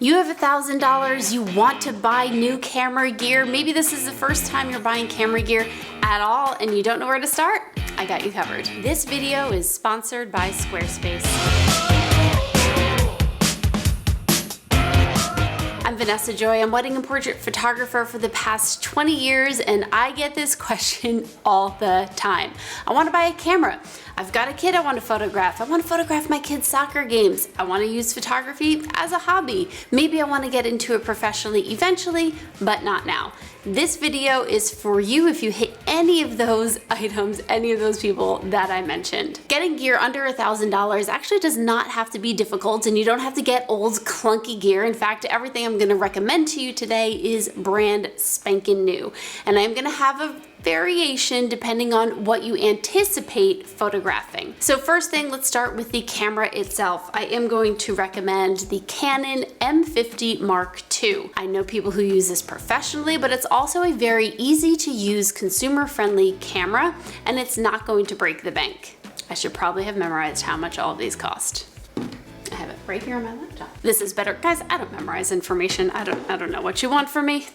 You have $1,000, you want to buy new camera gear. Maybe this is the first time you're buying camera gear at all and you don't know where to start. I got you covered. This video is sponsored by Squarespace. I'm Vanessa Joy. I'm wedding and portrait photographer for the past 20 years and I get this question all the time. I want to buy a camera. I've got a kid I want to photograph. I want to photograph my kids' soccer games. I want to use photography as a hobby. Maybe I want to get into it professionally eventually, but not now. This video is for you if you hit any of those items, any of those people that I mentioned. Getting gear under $1,000 actually does not have to be difficult and you don't have to get old clunky gear. In fact, everything I'm going to recommend to you today is brand spanking new. And I'm going to have a variation depending on what you anticipate photographing. So first thing, let's start with the camera itself. I am going to recommend the Canon M50 Mark II. I know people who use this professionally, but it's also a very easy to use consumer-friendly camera and it's not going to break the bank. I should probably have memorized how much all of these cost. I have it right here on my laptop. This is better. Guys, I don't memorize information. I don't know what you want from me.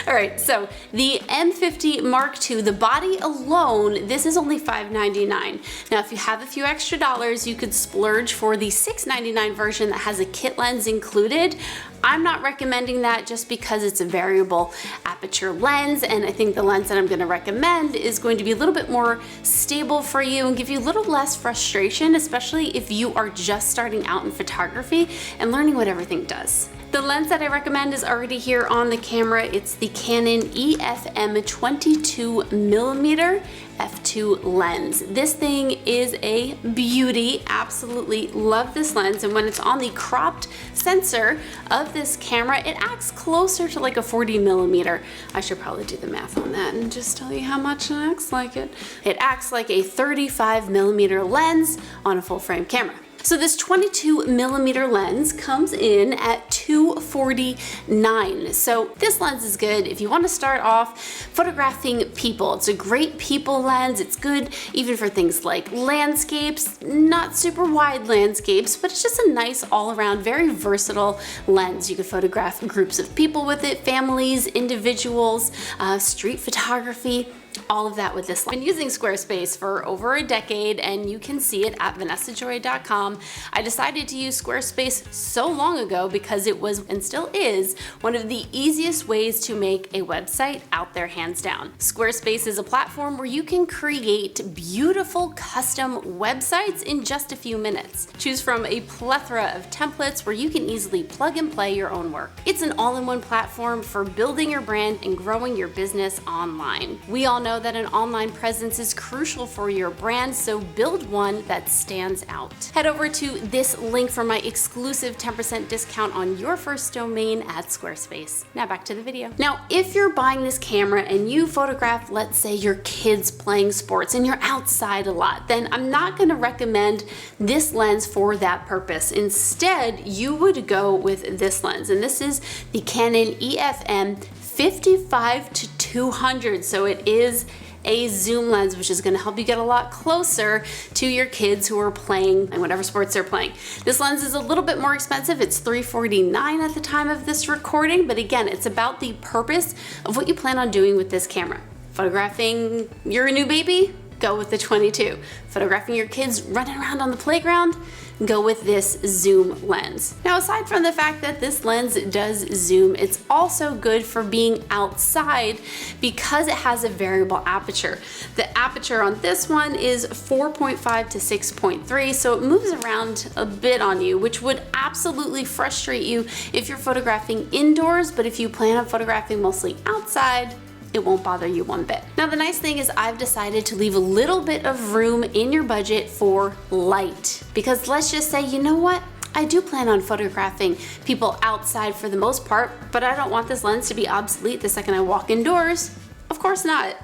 All right, so the M50 Mark II, the body alone, this is only $599. Now, if you have a few extra dollars, you could splurge for the $699 version that has a kit lens included. I'm not recommending that just because it's a variable aperture lens, and I think the lens that I'm gonna recommend is going to be a little bit more stable for you and give you a little less frustration, especially if you are just starting out in photography and learning what everything does. The lens that I recommend is already here on the camera. It's the Canon EFM 22mm f2 lens. This thing is a beauty. Absolutely love this lens. And when it's on the cropped sensor of this camera, it acts closer to like a 40mm. I should probably do the math on that and just tell you how much it acts like it. It acts like a 35mm lens on a full frame camera. So this 22mm lens comes in at $249. So this lens is good if you want to start off photographing people. It's a great people lens. It's good even for things like landscapes, not super wide landscapes, but it's just a nice all-around, very versatile lens. You can photograph groups of people with it, families, individuals, street photography, all of that with this lens. I've been using Squarespace for over a decade and you can see it at vanessajoy.com. I decided to use Squarespace so long ago because it was and still is one of the easiest ways to make a website out there, hands down. Squarespace is a platform where you can create beautiful custom websites in just a few minutes. Choose from a plethora of templates where you can easily plug and play your own work. It's an all-in-one platform for building your brand and growing your business online. We all know that an online presence is crucial for your brand, so build one that stands out. Head over to this link for my exclusive 10% discount on your first domain at Squarespace. Now back to the video. Now, if you're buying this camera and you photograph, let's say your kids playing sports and you're outside a lot, then I'm not gonna recommend this lens for that purpose. Instead, you would go with this lens, and this is the Canon EFM 55-200. So it is a zoom lens, which is going to help you get a lot closer to your kids who are playing and whatever sports they're playing. This lens is a little bit more expensive. It's $349 at the time of this recording, but again, it's about the purpose of what you plan on doing with this camera. Photographing your new baby? Go with the 22. Photographing your kids running around on the playground? Go with this zoom lens. Now, aside from the fact that this lens does zoom, it's also good for being outside because it has a variable aperture. The aperture on this one is 4.5 to 6.3, so it moves around a bit on you, which would absolutely frustrate you if you're photographing indoors, but if you plan on photographing mostly outside, it won't bother you one bit. Now, the nice thing is I've decided to leave a little bit of room in your budget for light, because let's just say, you know what? I do plan on photographing people outside for the most part, but I don't want this lens to be obsolete the second I walk indoors. Of course not.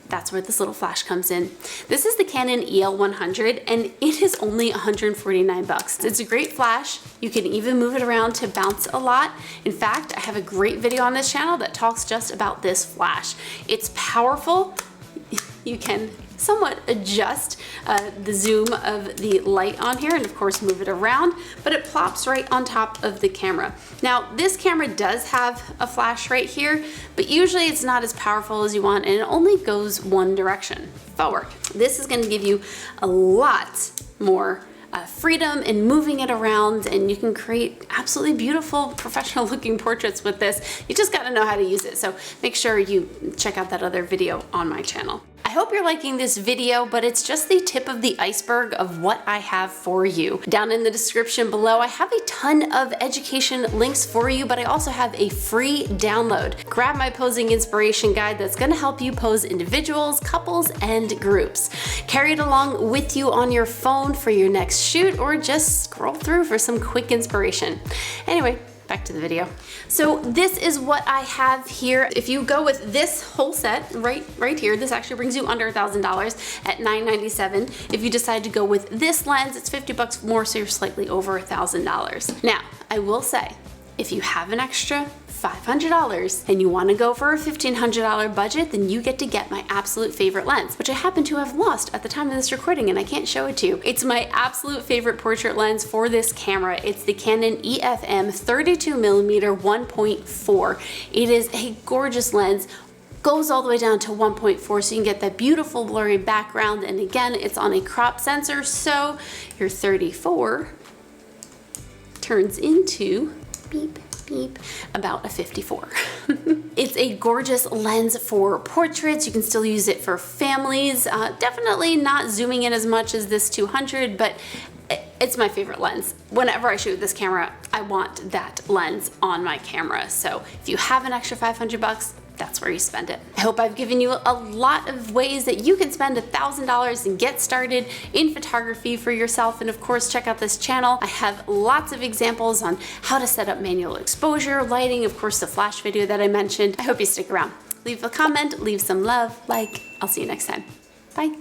That's where this little flash comes in. This is the Canon EL-100 and it is only 149 bucks. It's a great flash. You can even move it around to bounce a lot. In fact, I have a great video on this channel that talks just about this flash. It's powerful. You can somewhat adjust the zoom of the light on here and of course move it around, but it plops right on top of the camera. Now this camera does have a flash right here, but usually it's not as powerful as you want and it only goes one direction, forward. This is going to give you a lot more freedom in moving it around, and you can create absolutely beautiful professional looking portraits with this. You just got to know how to use it. So make sure you check out that other video on my channel. I hope you're liking this video, but it's just the tip of the iceberg of what I have for you. Down in the description below, I have a ton of education links for you, but I also have a free download. Grab my posing inspiration guide that's gonna help you pose individuals, couples, and groups. Carry it along with you on your phone for your next shoot, or just scroll through for some quick inspiration. Anyway, back to the video. So this is what I have here. If you go with this whole set right here, this actually brings you under $1,000 at $997. If you decide to go with this lens, it's $50 more, so you're slightly over $1,000. Now, I will say, if you have an extra $500 and you want to go for a $1,500 budget, then you get to get my absolute favorite lens, which I happen to have lost at the time of this recording and I can't show it to you. It's my absolute favorite portrait lens for this camera. It's the Canon EFM 32mm 1.4. It is a gorgeous lens. Goes all the way down to 1.4, so you can get that beautiful blurry background, and again, it's on a crop sensor, so your 34 turns into beep beep about a 54. It's a gorgeous lens for portraits. You can still use it for families. Definitely not zooming in as much as this 200, but it's my favorite lens. Whenever I shoot this camera, I want that lens on my camera. So if you have an extra $500, that's where you spend it. I hope I've given you a lot of ways that you can spend $1,000 and get started in photography for yourself. And of course, check out this channel. I have lots of examples on how to set up manual exposure, lighting, of course, the flash video that I mentioned. I hope you stick around. Leave a comment, leave some love, like. I'll see you next time. Bye.